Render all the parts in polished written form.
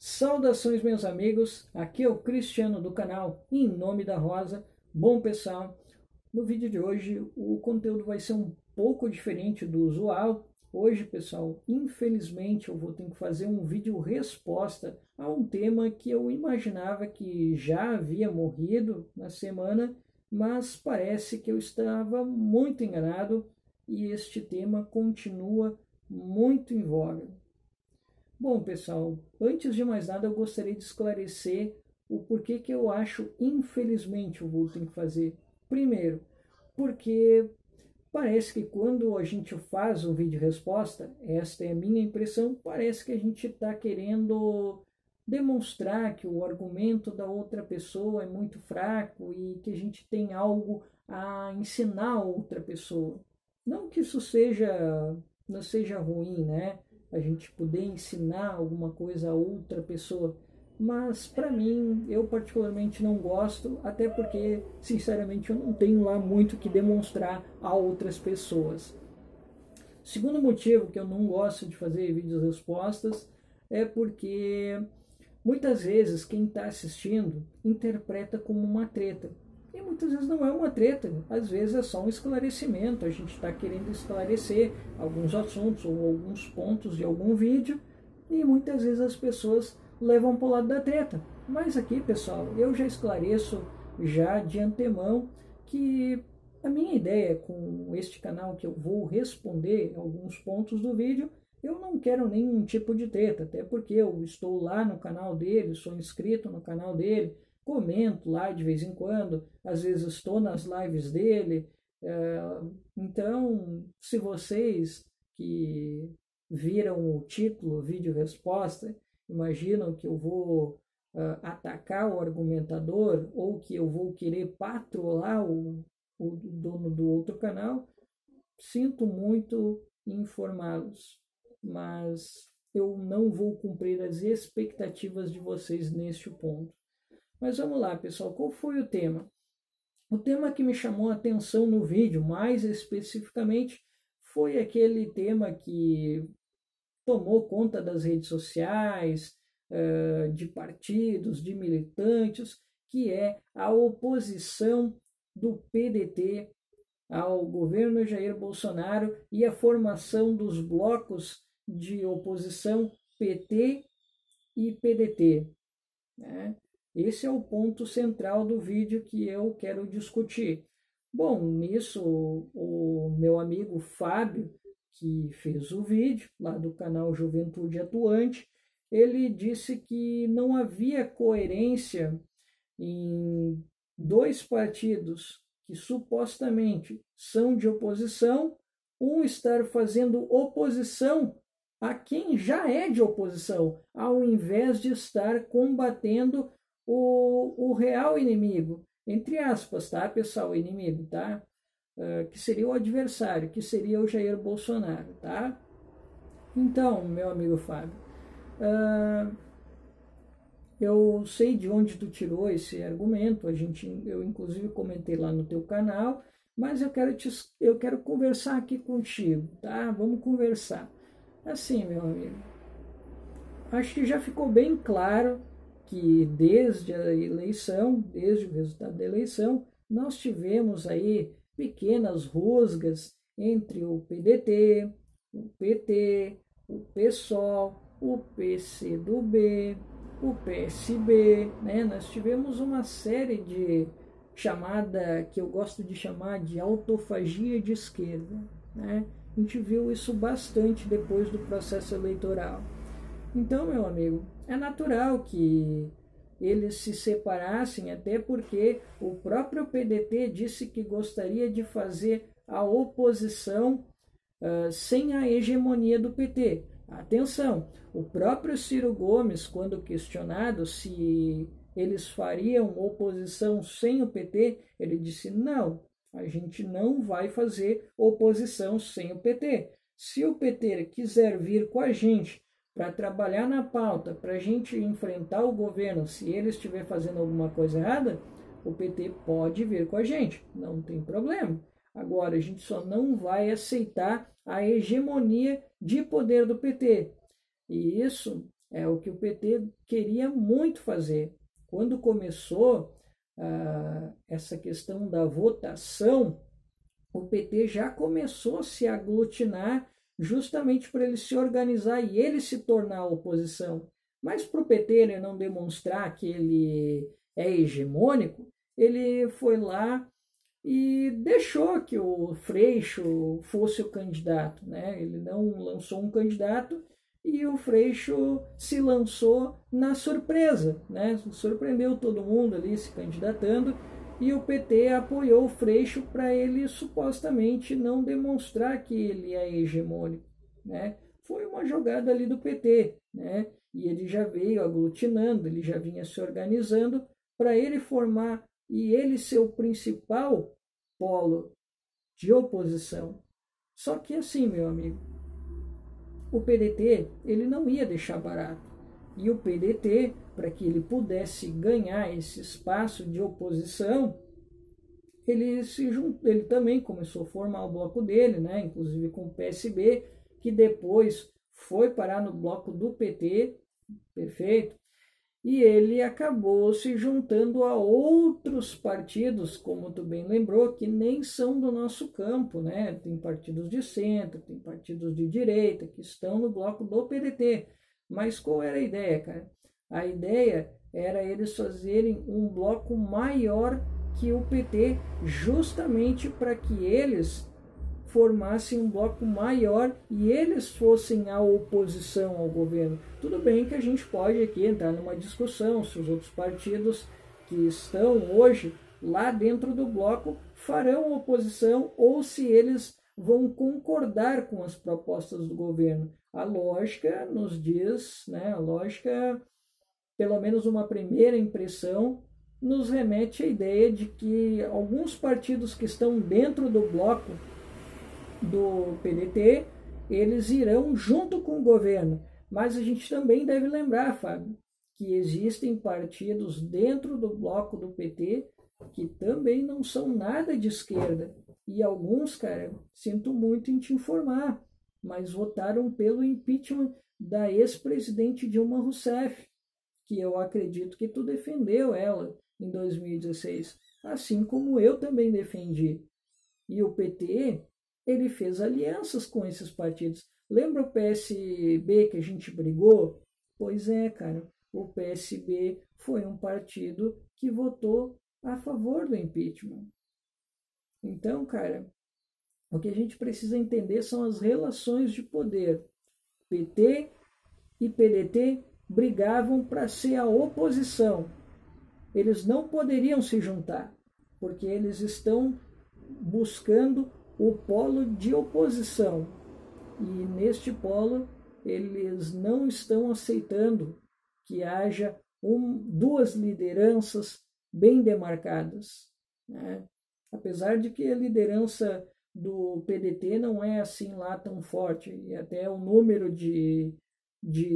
Saudações, meus amigos, aqui é o Cristiano do canal Em Nome da Rosa. Bom, pessoal, no vídeo de hoje o conteúdo vai ser um pouco diferente do usual. Hoje, pessoal, infelizmente eu vou ter que fazer um vídeo resposta a um tema que eu imaginava que já havia morrido na semana, mas parece que eu estava muito enganado e este tema continua muito em voga. Bom, pessoal, antes de mais nada eu gostaria de esclarecer o porquê que eu acho, infelizmente, o vou ter que fazer. Primeiro, porque parece que quando a gente faz um vídeo resposta, esta é a minha impressão, parece que a gente está querendo demonstrar que o argumento da outra pessoa é muito fraco e que a gente tem algo a ensinar a outra pessoa. Não que isso não seja ruim, né? A gente poder ensinar alguma coisa a outra pessoa, mas para mim, eu particularmente não gosto, até porque, sinceramente, eu não tenho lá muito que demonstrar a outras pessoas. Segundo motivo que eu não gosto de fazer vídeos respostas é porque muitas vezes quem está assistindo interpreta como uma treta. E muitas vezes não é uma treta, às vezes é só um esclarecimento, a gente está querendo esclarecer alguns assuntos ou alguns pontos de algum vídeo e muitas vezes as pessoas levam para o lado da treta. Mas aqui, pessoal, eu já esclareço já de antemão que a minha ideia com este canal que eu vou responder alguns pontos do vídeo, eu não quero nenhum tipo de treta, até porque eu estou lá no canal dele, sou inscrito no canal dele, comento lá de vez em quando, às vezes estou nas lives dele. Então, se vocês que viram o título, vídeo resposta, imaginam que eu vou atacar o argumentador ou que eu vou querer patrolar o dono do outro canal, sinto muito em informá-los, mas eu não vou cumprir as expectativas de vocês neste ponto. Mas vamos lá, pessoal, qual foi o tema? O tema que me chamou a atenção no vídeo, mais especificamente, foi aquele tema que tomou conta das redes sociais, de partidos, de militantes, que é a oposição do PDT ao governo Jair Bolsonaro e a formação dos blocos de oposição PT e PDT, né? Esse é o ponto central do vídeo que eu quero discutir. Bom, nisso o meu amigo Fábio, que fez o vídeo lá do canal Juventude Atuante, ele disse que não havia coerência em dois partidos que supostamente são de oposição, um estar fazendo oposição a quem já é de oposição, ao invés de estar combatendo o real inimigo, entre aspas, tá, pessoal, inimigo, tá? Que seria o adversário, que seria o Jair Bolsonaro, tá? Então, meu amigo Fábio, eu sei de onde tu tirou esse argumento, eu inclusive comentei lá no teu canal, mas eu quero conversar aqui contigo, tá? Vamos conversar. Assim, meu amigo, acho que já ficou bem claro que desde a eleição, desde o resultado da eleição, nós tivemos aí pequenas rusgas entre o PDT, o PT, o PSOL, o PCdoB, o PSB, né? Nós tivemos uma série de chamada, que eu gosto de chamar de autofagia de esquerda, né? A gente viu isso bastante depois do processo eleitoral. Então, meu amigo, é natural que eles se separassem, até porque o próprio PDT disse que gostaria de fazer a oposição sem a hegemonia do PT. Atenção, o próprio Ciro Gomes, quando questionado se eles fariam oposição sem o PT, ele disse: não, a gente não vai fazer oposição sem o PT. Se o PT quiser vir com a gente para trabalhar na pauta, para a gente enfrentar o governo, se ele estiver fazendo alguma coisa errada, o PT pode vir com a gente, não tem problema. Agora, a gente só não vai aceitar a hegemonia de poder do PT. E isso É o que o PT queria muito fazer. Quando começou essa questão da votação, o PT já começou a se aglutinar justamente para ele se organizar e ele se tornar a oposição. Mas para o PT ele não demonstrar que ele é hegemônico, ele foi lá e deixou que o Freixo fosse o candidato, né? Ele não lançou um candidato e o Freixo se lançou na surpresa, né? Surpreendeu todo mundo ali se candidatando e o PT apoiou o Freixo para ele supostamente não demonstrar que ele é hegemônico, né? Foi uma jogada ali do PT, né? E ele já veio aglutinando, ele já vinha se organizando para ele formar e ele ser o principal polo de oposição. Só que assim, meu amigo, o PDT ele não ia deixar barato. E o PDT, para que ele pudesse ganhar esse espaço de oposição, ele também começou a formar o bloco dele, né? Inclusive com o PSB, que depois foi parar no bloco do PT, perfeito? E ele acabou se juntando a outros partidos, como tu bem lembrou, que nem são do nosso campo, né? Tem partidos de centro, tem partidos de direita que estão no bloco do PDT. Mas qual era a ideia, cara? A ideia era eles fazerem um bloco maior que o PT, justamente para que eles formassem um bloco maior e eles fossem a oposição ao governo. Tudo bem que a gente pode aqui entrar numa discussão se os outros partidos que estão hoje lá dentro do bloco farão oposição ou se eles vão concordar com as propostas do governo. A lógica nos diz, né, a lógica, pelo menos uma primeira impressão, nos remete à ideia de que alguns partidos que estão dentro do bloco do PDT, eles irão junto com o governo. Mas a gente também deve lembrar, Fábio, que existem partidos dentro do bloco do PT que também não são nada de esquerda. E alguns, cara, sinto muito em te informar, mas votaram pelo impeachment da ex-presidente Dilma Rousseff, que eu acredito que tu defendeu ela em 2016, assim como eu também defendi. E o PT, ele fez alianças com esses partidos. Lembra o PSB que a gente brigou? Pois é, cara, o PSB foi um partido que votou a favor do impeachment. Então, cara, o que a gente precisa entender são as relações de poder. PT e PDT brigavam para ser a oposição. Eles não poderiam se juntar, porque eles estão buscando o polo de oposição. E neste polo, eles não estão aceitando que haja duas lideranças bem demarcadas, né? Apesar de que a liderança do PDT não é assim lá tão forte, e até o número de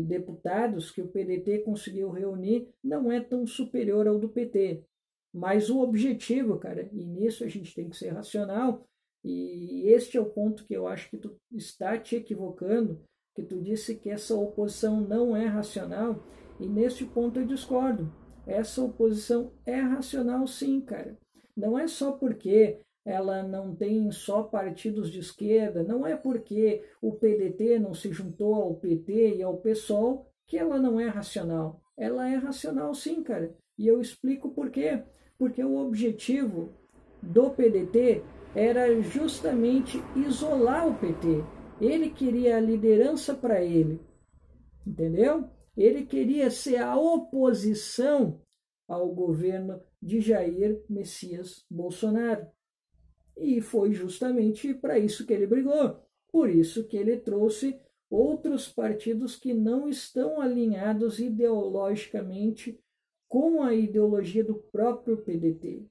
deputados que o PDT conseguiu reunir não é tão superior ao do PT. Mas o objetivo, cara, e nisso a gente tem que ser racional, e este é o ponto que eu acho que tu está te equivocando, que tu disse que essa oposição não é racional, e neste ponto eu discordo. Essa oposição é racional sim, cara. Não é só porque ela não tem só partidos de esquerda, não é porque o PDT não se juntou ao PT e ao PSOL que ela não é racional. Ela é racional sim, cara. E eu explico por quê. Porque o objetivo do PDT era justamente isolar o PT. Ele queria a liderança para ele, entendeu? Ele queria ser a oposição ao governo de Jair Messias Bolsonaro. E foi justamente para isso que ele brigou. Por isso que ele trouxe outros partidos que não estão alinhados ideologicamente com a ideologia do próprio PDT.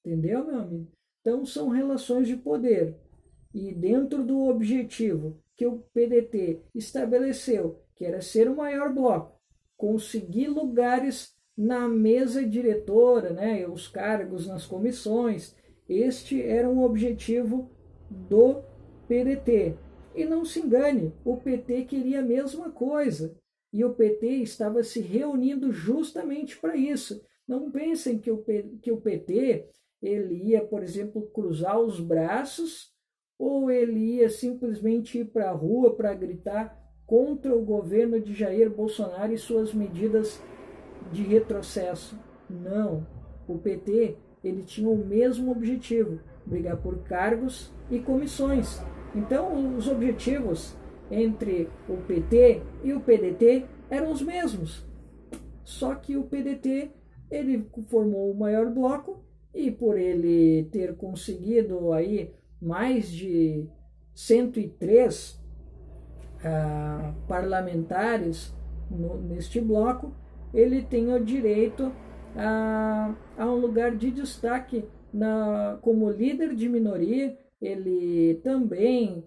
Entendeu, meu amigo? Então, são relações de poder. E dentro do objetivo que o PDT estabeleceu, que era ser o maior bloco, conseguir lugares na mesa diretora, né, os cargos nas comissões, este era um objetivo do PDT. E não se engane, o PT queria a mesma coisa. E o PT estava se reunindo justamente para isso. Não pensem que o PT ele ia, por exemplo, cruzar os braços ou ele ia simplesmente ir para a rua para gritar contra o governo de Jair Bolsonaro e suas medidas de retrocesso. Não. O PT ele tinha o mesmo objetivo, brigar por cargos e comissões. Então, os objetivos entre o PT e o PDT eram os mesmos. Só que o PDT ele formou o maior bloco e por ele ter conseguido aí mais de 103 parlamentares neste bloco, ele tem o direito a um lugar de destaque como líder de minoria. Ele também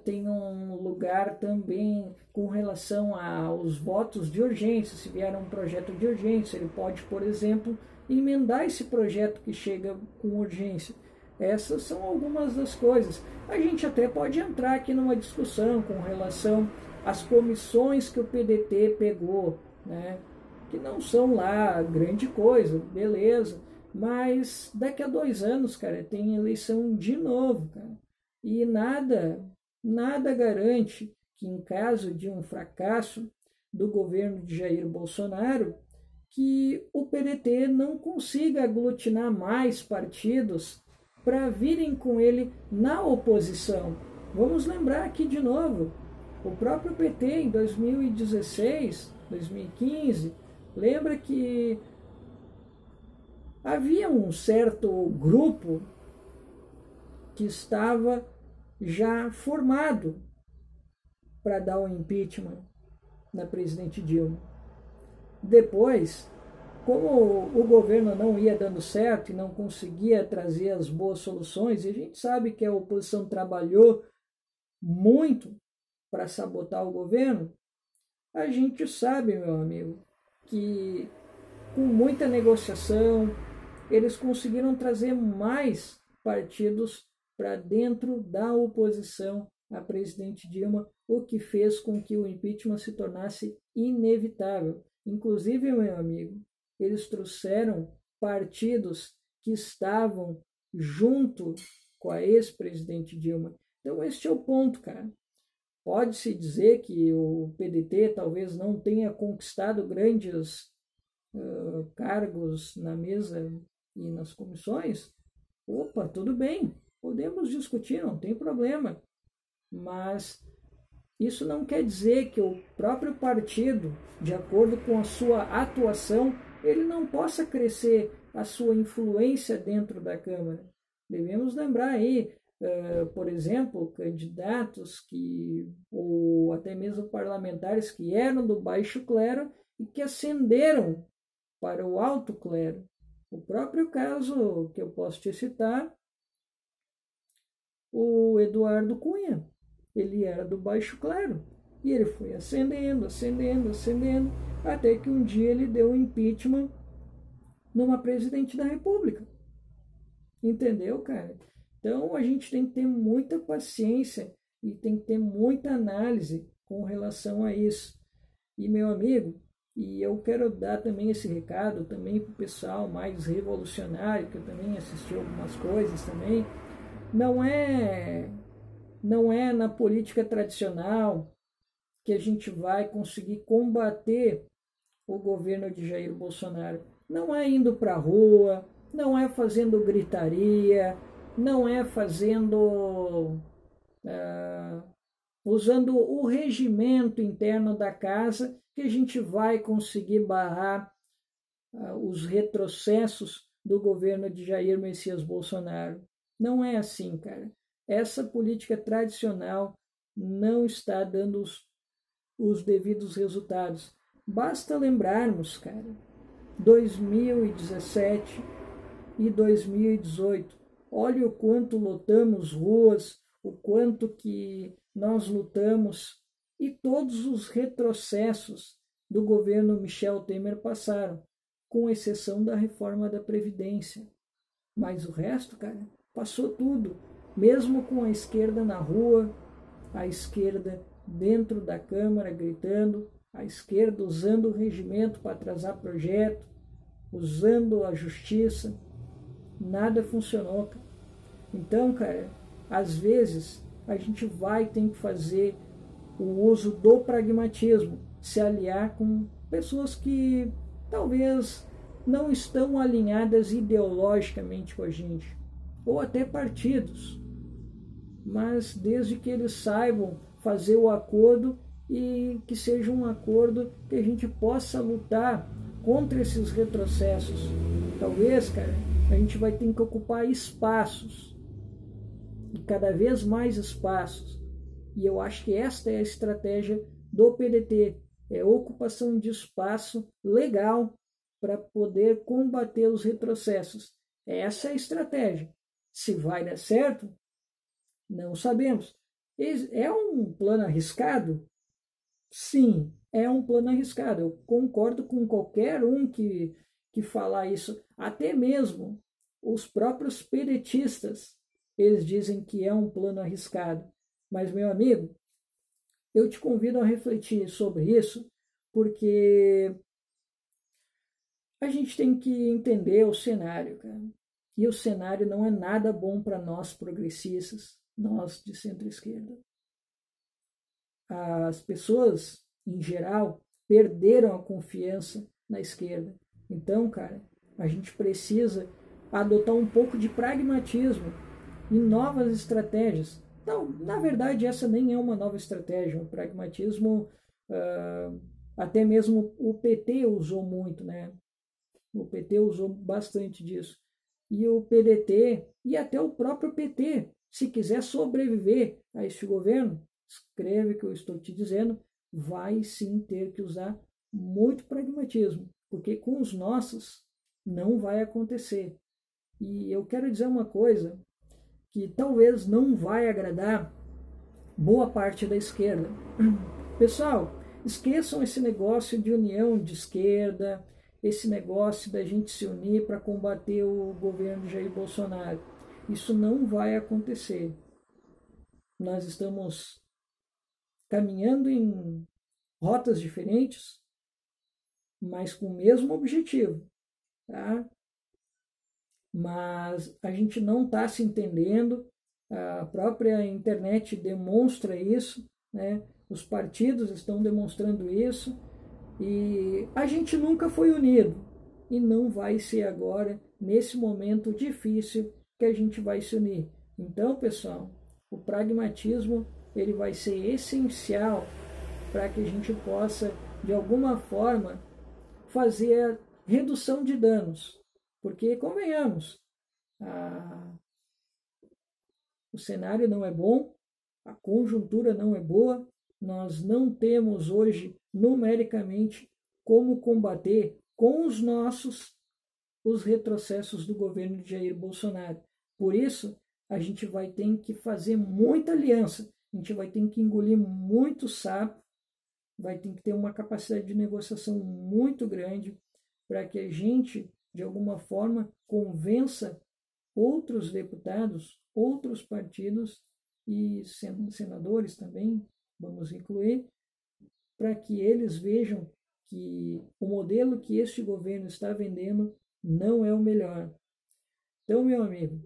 tem um lugar também com relação aos votos de urgência. Se vier um projeto de urgência, ele pode, por exemplo, emendar esse projeto que chega com urgência. Essas são algumas das coisas. A gente até pode entrar aqui numa discussão com relação às comissões que o PDT pegou, né? Que não são lá grande coisa, beleza. Mas daqui a 2 anos, cara, tem eleição de novo, cara. E nada garante que em caso de um fracasso do governo de Jair Bolsonaro, que o PDT não consiga aglutinar mais partidos para virem com ele na oposição. Vamos lembrar aqui de novo, o próprio PT em 2016, 2015, lembra que havia um certo grupo que estava já formado para dar o impeachment na presidente Dilma. Depois, como o governo não ia dando certo e não conseguia trazer as boas soluções, e a gente sabe que a oposição trabalhou muito para sabotar o governo, a gente sabe, meu amigo, que com muita negociação, eles conseguiram trazer mais partidos para dentro da oposição à presidente Dilma, o que fez com que o impeachment se tornasse inevitável. Inclusive, meu amigo, eles trouxeram partidos que estavam junto com a ex-presidente Dilma. Então, este é o ponto, cara. Pode-se dizer que o PDT talvez não tenha conquistado grandes cargos na mesa e nas comissões. Opa, tudo bem, podemos discutir, não tem problema. Mas isso não quer dizer que o próprio partido, de acordo com a sua atuação, ele não possa crescer a sua influência dentro da Câmara. Devemos lembrar aí, por exemplo, candidatos ou até mesmo parlamentares que eram do baixo clero e que ascenderam para o alto clero. O próprio caso que eu posso te citar, o Eduardo Cunha, ele era do baixo clero e ele foi ascendendo, até que um dia ele deu um impeachment numa presidente da República. Entendeu, cara? Então a gente tem que ter muita paciência e tem que ter muita análise com relação a isso. E meu amigo, e eu quero dar também esse recado também para o pessoal mais revolucionário, que eu também assisti algumas coisas também, não é na política tradicional que a gente vai conseguir combater o governo de Jair Bolsonaro. Não é indo para a rua, não é fazendo gritaria, não é fazendo usando o regimento interno da casa que a gente vai conseguir barrar os retrocessos do governo de Jair Messias Bolsonaro. Não é assim, cara. Essa política tradicional não está dando os devidos resultados. Basta lembrarmos, cara, 2017 e 2018. Olha o quanto lotamos ruas, o quanto que nós lutamos e todos os retrocessos do governo Michel Temer passaram, com exceção da reforma da Previdência. Mas o resto, cara, passou tudo. Mesmo com a esquerda na rua, a esquerda dentro da Câmara gritando, A esquerda usando o regimento para atrasar projeto, usando a justiça, nada funcionou, cara. Então, cara, às vezes a gente vai ter que fazer o uso do pragmatismo, se aliar com pessoas que talvez não estão alinhadas ideologicamente com a gente, ou até partidos, mas desde que eles saibam fazer o acordo e que seja um acordo que a gente possa lutar contra esses retrocessos. Talvez, cara, a gente vai ter que ocupar espaços, e cada vez mais espaços. E eu acho que esta é a estratégia do PDT, é ocupação de espaço legal para poder combater os retrocessos. Essa é a estratégia. Se vai dar certo, não sabemos. É um plano arriscado? Sim, é um plano arriscado. Eu concordo com qualquer um que falar isso. Até mesmo os próprios pedetistas, eles dizem que é um plano arriscado. Mas, meu amigo, eu te convido a refletir sobre isso, porque a gente tem que entender o cenário, cara. E o cenário não é nada bom para nós progressistas, nós de centro-esquerda. As pessoas, em geral, perderam a confiança na esquerda. Então, cara, a gente precisa adotar um pouco de pragmatismo e novas estratégias. Então, na verdade, essa nem é uma nova estratégia. O pragmatismo, até mesmo o PT usou muito, né? O PT usou bastante disso. E o PDT e até o próprio PT, se quiser sobreviver a este governo, escreve o que eu estou te dizendo, vai sim ter que usar muito pragmatismo, porque com os nossos não vai acontecer. E eu quero dizer uma coisa que talvez não vai agradar boa parte da esquerda. Pessoal, esqueçam esse negócio de união de esquerda, esse negócio da gente se unir para combater o governo de Jair Bolsonaro. Isso não vai acontecer. Nós estamos caminhando em rotas diferentes, mas com o mesmo objetivo, tá? Mas a gente não está se entendendo, a própria internet demonstra isso, né? Os partidos estão demonstrando isso, e a gente nunca foi unido, e não vai ser agora, nesse momento difícil, que a gente vai se unir. Então, pessoal, o pragmatismo ele vai ser essencial para que a gente possa, de alguma forma, fazer a redução de danos. Porque, convenhamos, o cenário não é bom, a conjuntura não é boa, nós não temos hoje, numericamente, como combater com os nossos os retrocessos do governo de Jair Bolsonaro. Por isso, a gente vai ter que fazer muita aliança, a gente vai ter que engolir muito sapo, vai ter que ter uma capacidade de negociação muito grande para que a gente, de alguma forma, convença outros deputados, outros partidos e senadores também, vamos incluir, para que eles vejam que o modelo que este governo está vendendo não é o melhor. Então, meu amigo,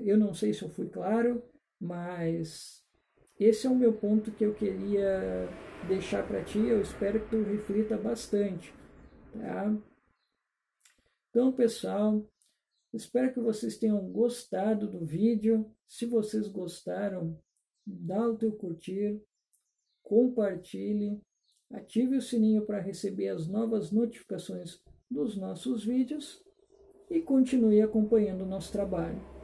eu não sei se eu fui claro, mas esse é o meu ponto que eu queria deixar para ti. Eu espero que tu reflita bastante, tá? Então, pessoal, espero que vocês tenham gostado do vídeo. Se vocês gostaram, dá o teu curtir, compartilhe, ative o sininho para receber as novas notificações dos nossos vídeos e continue acompanhando o nosso trabalho.